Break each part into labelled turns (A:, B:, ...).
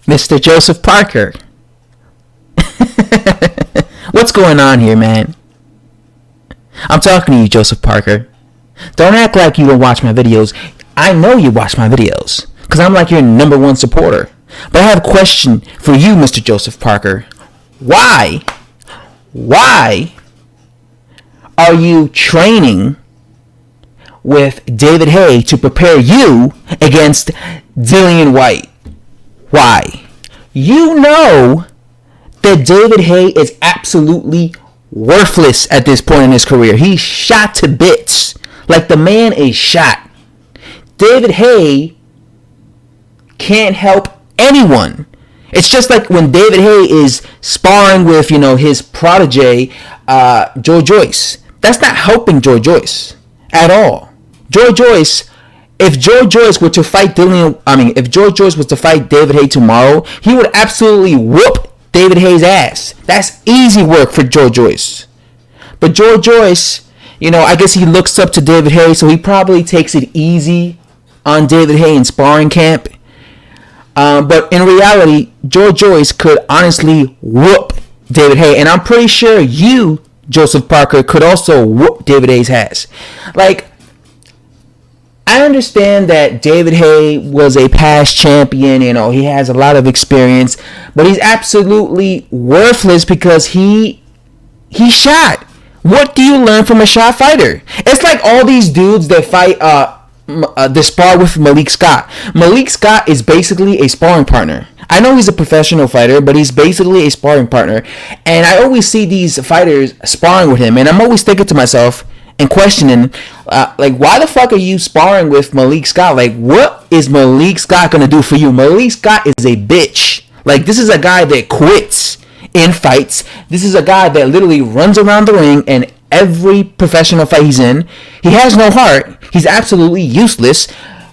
A: Mr. Joesph Parker. What's going on here, man? I'm talking to you, Joesph Parker. Don't act like you don't watch my videos. I know you watch my videos, because I'm like your number one supporter. But I have a question for you, Mr. Joesph Parker. Why are you training with David Haye to prepare you against Dillian Whyte? Why? You know that David Haye is absolutely worthless at this point in his career. He's shot to bits. Like, the man is shot. David Haye can't help anyone. It's just like when David Haye is sparring with, his protege, Joesph. That's not helping Joesph at all. If Joesph were to fight if Joesph was to fight David Haye tomorrow, he would absolutely whoop David Haye's ass. That's easy work for Joesph. But Joesph, I guess he looks up to David Haye, so he probably takes it easy on David Haye in sparring camp. But in reality, Joesph could honestly whoop David Haye. And I'm pretty sure you, Joesph Parker, could also whoop David Haye's ass. Like, I understand that David Haye was a past champion. He has a lot of experience. But he's absolutely worthless because he shot. What do you learn from a shot fighter? It's like all these dudes that fight... the spar with Malik Scott. Malik Scott is basically a sparring partner. I know he's a professional fighter, but he's basically a sparring partner. And I always see these fighters sparring with him, and I'm always thinking to myself and questioning, why the fuck are you sparring with Malik Scott? Like, what is Malik Scott gonna do for you? Malik Scott is a bitch. Like, this is a guy that quits in fights. This is a guy that literally runs around the ring, and every professional fight he's in, he has no heart. He's absolutely useless.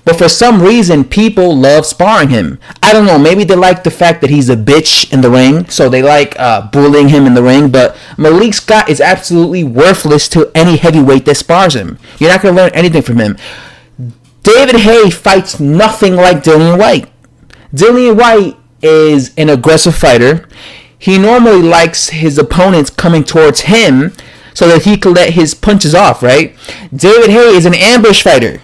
A: But for some reason, people love sparring him. I don't know. Maybe they like the fact that he's a bitch in the ring, so they like bullying him in the ring. But Malik Scott is absolutely worthless to any heavyweight that spars him. You're not going to learn anything from him. David Haye fights nothing like Dillian Whyte. Dillian Whyte is an aggressive fighter. He normally likes his opponents coming towards him so that he can let his punches off, right? David Haye is an ambush fighter.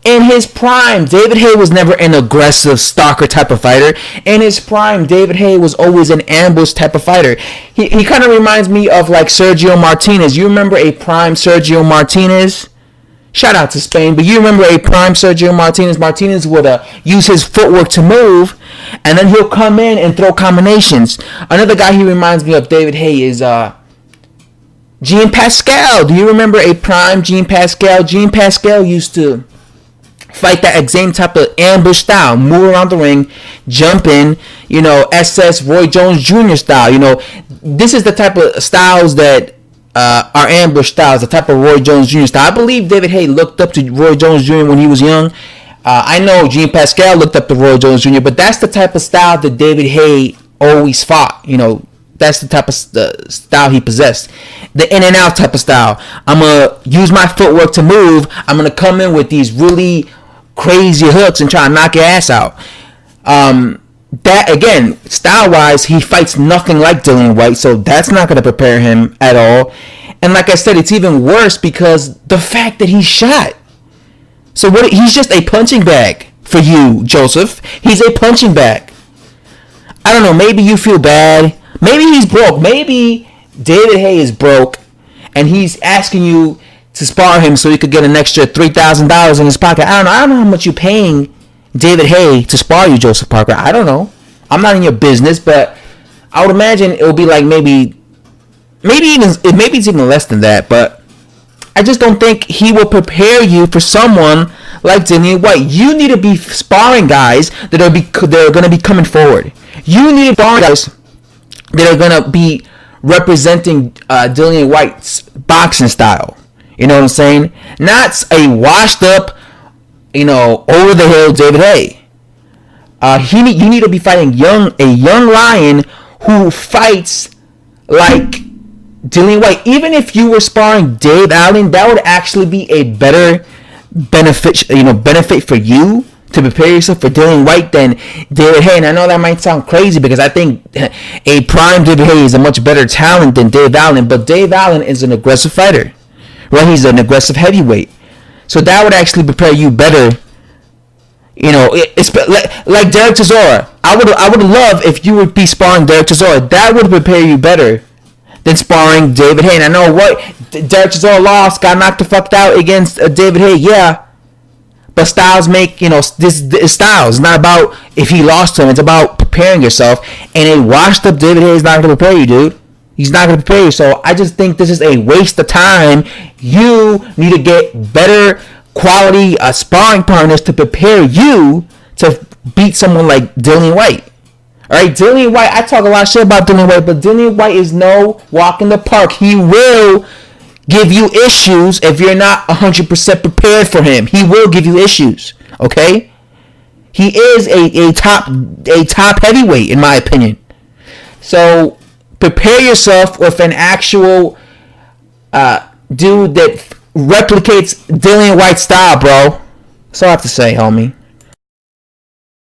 A: In his prime, David Haye was never an aggressive stalker type of fighter. In his prime, David Haye was always an ambush type of fighter. He kind of reminds me of like Sergio Martinez. You remember a prime Sergio Martinez? Shout out to Spain, but you remember a prime Sergio Martinez. Martinez would use his footwork to move, and then he'll come in and throw combinations. Another guy he reminds me of David Haye is Jean Pascal. Do you remember a prime Jean Pascal? Jean Pascal used to fight that same type of ambush style, move around the ring, jump in, SS Roy Jones Jr. style. This is the type of styles that are ambush styles, the type of Roy Jones Jr. style. I believe David Haye looked up to Roy Jones Jr. when he was young. I know Jean Pascal looked up to Roy Jones Jr., but that's the type of style that David Haye always fought. That's the type of style he possessed. The in and out type of style. I'm going to use my footwork to move. I'm going to come in with these really crazy hooks and try to knock your ass out. That, again, style-wise, he fights nothing like Dillian Whyte, so that's not going to prepare him at all. And like I said, it's even worse because the fact that he's shot. So he's just a punching bag for you, Joesph. He's a punching bag. I don't know, maybe you feel bad. Maybe he's broke. Maybe David Haye is broke, and he's asking you to spar him so he could get an extra $3,000 in his pocket. I don't know how much you're paying David Haye to spar you, Joesph Parker. I don't know. I'm not in your business, but I would imagine it will be like maybe it's even less than that. But I just don't think he will prepare you for someone like Dillian Whyte. You need to be sparring guys that are going to be coming forward. You need sparring guys that are going to be representing Dillian Whyte's boxing style. You know what I'm saying? Not a washed up, over the hill David Haye. You need to be fighting a young lion who fights like Dillian Whyte. Even if you were sparring Dave Allen, that would actually be a better benefit for you to prepare yourself for Dillian Whyte than David Haye. And I know that might sound crazy because I think a prime David Haye is a much better talent than Dave Allen. But Dave Allen is an aggressive fighter, right? He's an aggressive heavyweight. So that would actually prepare you better. You know, it's like Derek Chisora. I would love if you would be sparring Derek Chisora. That would prepare you better than sparring David Haye. And I know what Derek Chisora lost, got knocked the fuck out against David Haye. Yeah. But styles make, this is styles. It's not about if he lost to him. It's about preparing yourself. And a washed up David Haye is not going to prepare you, dude. He's not going to prepare you. So I just think this is a waste of time. You need to get better quality sparring partners to prepare you to beat someone like Dillian Whyte. Alright, Dillian Whyte, I talk a lot of shit about Dillian Whyte, but Dillian Whyte is no walk in the park. He will give you issues if you're not 100% prepared for him. He will give you issues. Okay? He is a top heavyweight, in my opinion. So prepare yourself with an actual dude that replicates Dillian Whyte's style, bro. That's all I have to say, homie.